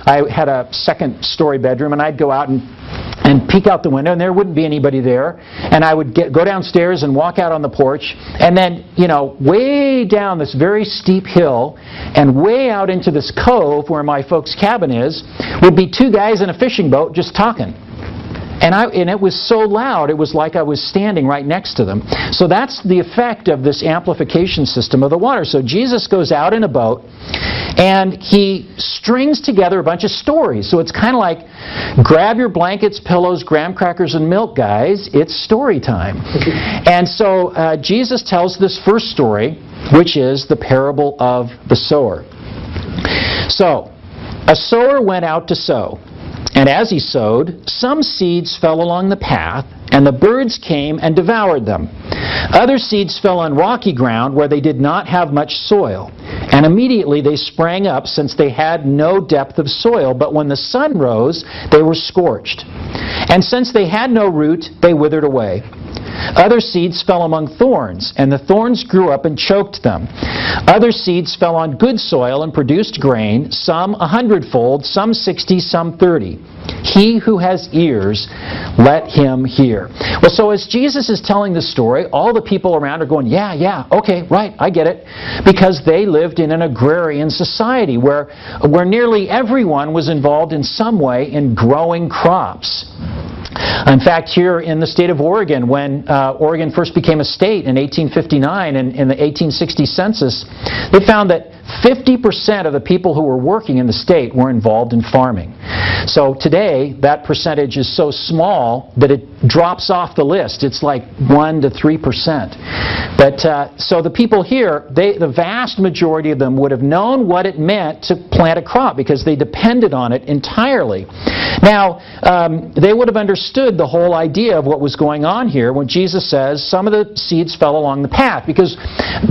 I had a second-story bedroom, and I'd go out and peek out the window, and there wouldn't be anybody there. And I would go downstairs and walk out on the porch, and then, way down this very steep hill and way out into this cove where my folks' cabin is, would be two guys in a fishing boat just talking. And it was so loud, it was like I was standing right next to them. So that's the effect of this amplification system of the water. So Jesus goes out in a boat, and he strings together a bunch of stories. So it's kind of like, grab your blankets, pillows, graham crackers, and milk, guys. It's story time. And so Jesus tells this first story, which is the parable of the sower. So, a sower went out to sow. And as he sowed, some seeds fell along the path, and the birds came and devoured them. Other seeds fell on rocky ground where they did not have much soil. And immediately they sprang up, since they had no depth of soil. But when the sun rose, they were scorched. And since they had no root, they withered away. Other seeds fell among thorns, and the thorns grew up and choked them. Other seeds fell on good soil and produced grain, some 100-fold, some 60, some 30. He who has ears, let him hear. Well, so as Jesus is telling this story, all the people around are going, yeah, okay, right, I get it. Because they lived in an agrarian society where nearly everyone was involved in some way in growing crops. In fact, here in the state of Oregon, when Oregon first became a state in 1859 and in the 1860 census, they found that 50% of the people who were working in the state were involved in farming. So today, that percentage is so small that it drops off the list. It's like 1 to 3%. But so the people here, the vast majority of them would have known what it meant to plant a crop because they depended on it entirely. Now, they would have understood the whole idea of what was going on here when Jesus says some of the seeds fell along the path, because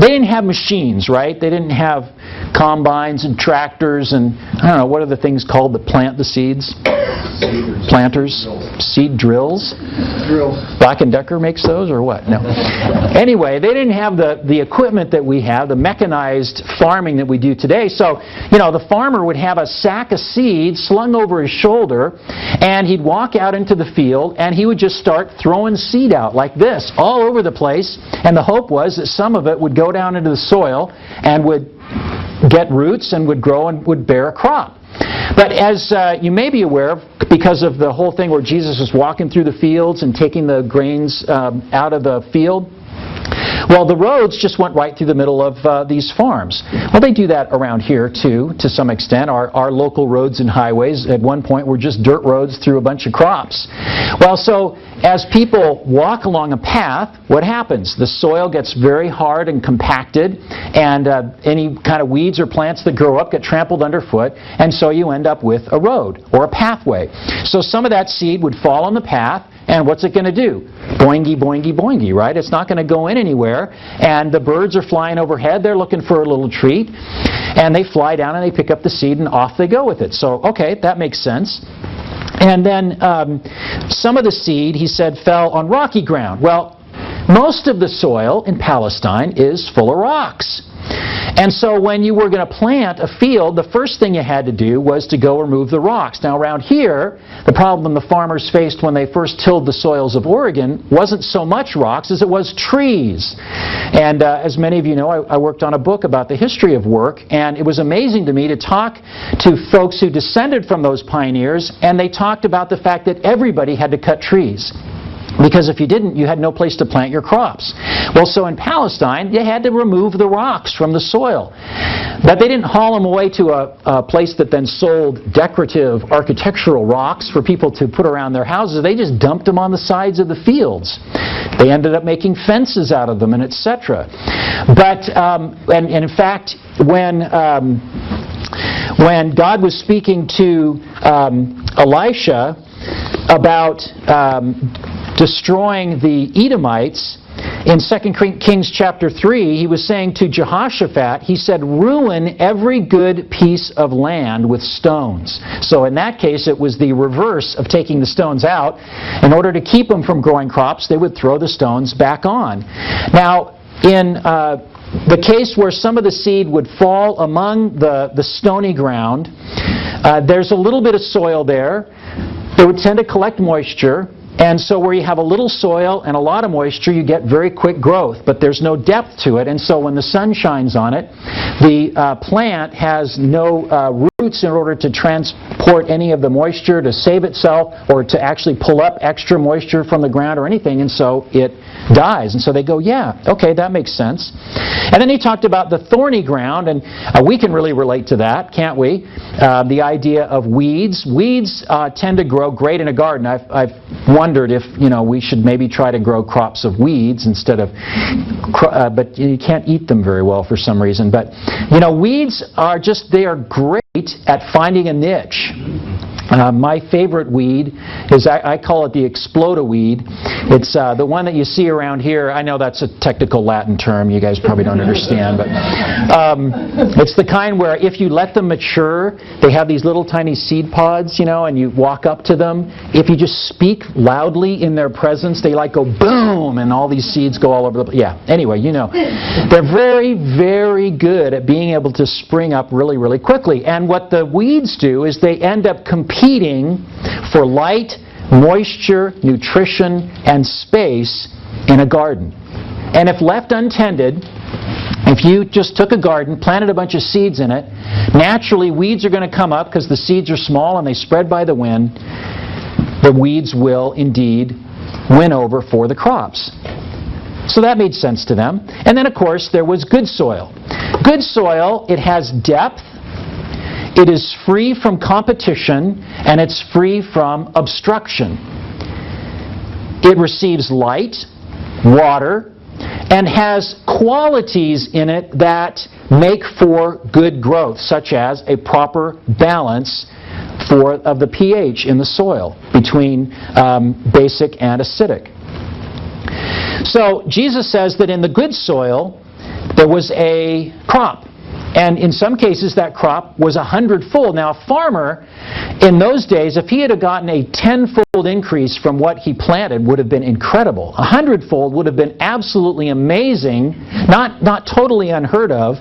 they didn't have machines, right? They didn't have combines and tractors and, I don't know, what are the things called that plant the seeds? Planters? Seed drills? Black & Decker makes those, or what? No. Anyway, they didn't have the equipment that we have, the mechanized farming that we do today. So, the farmer would have a sack of seeds slung over his shoulder, and he'd walk out into the field, and he would just start throwing seed out like this, all over the place. And the hope was that some of it would go down into the soil and would get roots and would grow and would bear a crop. But as you may be aware of, because of the whole thing where Jesus was walking through the fields and taking the grains out of the field, well, the roads just went right through the middle of these farms. Well, they do that around here, too, to some extent. Our local roads and highways at one point were just dirt roads through a bunch of crops. Well, so as people walk along a path, what happens? The soil gets very hard and compacted, and any kind of weeds or plants that grow up get trampled underfoot, and so you end up with a road or a pathway. So some of that seed would fall on the path, and what's it going to do? Boingy, boingy, boingy, right? It's not going to go in anywhere. And the birds are flying overhead. They're looking for a little treat. And they fly down and they pick up the seed and off they go with it. So, okay, that makes sense. And then some of the seed, he said, fell on rocky ground. Well, most of the soil in Palestine is full of rocks. And so when you were going to plant a field, the first thing you had to do was to go remove the rocks. Now around here, the problem the farmers faced when they first tilled the soils of Oregon wasn't so much rocks as it was trees. And as many of you know, I worked on a book about the history of work, and it was amazing to me to talk to folks who descended from those pioneers, and they talked about the fact that everybody had to cut trees. Because if you didn't, you had no place to plant your crops. Well, so in Palestine, they had to remove the rocks from the soil. But they didn't haul them away to a place that then sold decorative architectural rocks for people to put around their houses. They just dumped them on the sides of the fields. They ended up making fences out of them, and etc. But, and in fact, when God was speaking to Elisha about destroying the Edomites, in 2 Kings chapter 3, he was saying to Jehoshaphat, he said, ruin every good piece of land with stones. So in that case, it was the reverse of taking the stones out. In order to keep them from growing crops, they would throw the stones back on. Now, in the case where some of the seed would fall among the stony ground, there's a little bit of soil there. It would tend to collect moisture. And so where you have a little soil and a lot of moisture, you get very quick growth, but there's no depth to it. And so when the sun shines on it, the plant has no roots in order to transport any of the moisture, to save itself, or to actually pull up extra moisture from the ground or anything, and so it dies. And so they go, yeah, okay, that makes sense. And then he talked about the thorny ground, and we can really relate to that, can't we? The idea of weeds. Weeds tend to grow great in a garden. I've wondered if we should maybe try to grow crops of weeds instead of, but you can't eat them very well for some reason. But weeds are they are great at finding a niche. My favorite weed is, I call it the explode-a-weed. It's the one that you see around here. I know that's a technical Latin term. You guys probably don't understand. But it's the kind where if you let them mature, they have these little tiny seed pods, and you walk up to them. If you just speak loudly in their presence, they go boom, and all these seeds go all over the place. Yeah, anyway, They're very, very good at being able to spring up really, really quickly. And what the weeds do is they end up competing for light, moisture, nutrition, and space in a garden. And if left untended, if you just took a garden, planted a bunch of seeds in it, naturally weeds are going to come up because the seeds are small and they spread by the wind. The weeds will indeed win over for the crops. So that made sense to them. And then, of course, there was good soil. Good soil, it has depth. It is free from competition, and it's free from obstruction. It receives light, water, and has qualities in it that make for good growth, such as a proper balance of the pH in the soil between basic and acidic. So Jesus says that in the good soil, there was a crop. And in some cases, that crop was 100-fold. Now, a farmer in those days, if he had gotten a 10-fold increase from what he planted, would have been incredible. 100-fold would have been absolutely amazing, not totally unheard of,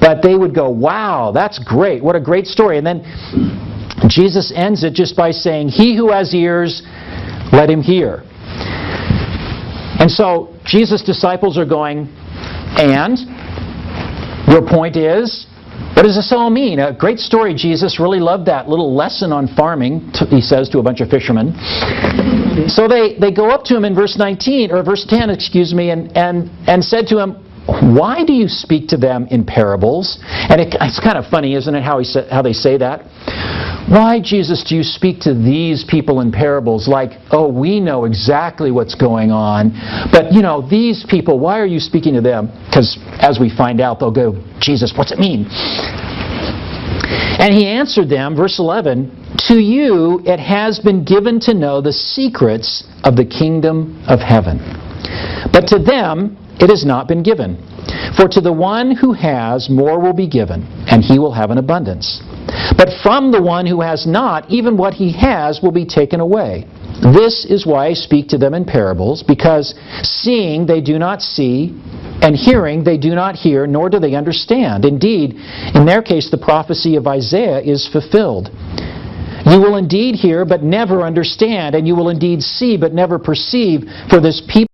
but they would go, wow, that's great. What a great story. And then Jesus ends it just by saying, he who has ears, let him hear. And so Jesus' disciples are going, and? Your point is, what does this all mean? A great story, Jesus. Really loved that little lesson on farming, he says to a bunch of fishermen. So they go up to him in verse 19, or verse 10, and said to him, why do you speak to them in parables? And it's kind of funny, isn't it, how they say that? Why, Jesus, do you speak to these people in parables like, oh, we know exactly what's going on, but, these people, why are you speaking to them? Because as we find out, they'll go, Jesus, what's it mean? And he answered them, verse 11, to you it has been given to know the secrets of the kingdom of heaven. But to them it has not been given. For to the one who has, more will be given, and he will have an abundance. But from the one who has not, even what he has will be taken away. This is why I speak to them in parables, because seeing they do not see, and hearing they do not hear, nor do they understand. Indeed, in their case, the prophecy of Isaiah is fulfilled. You will indeed hear, but never understand, and you will indeed see, but never perceive, for this people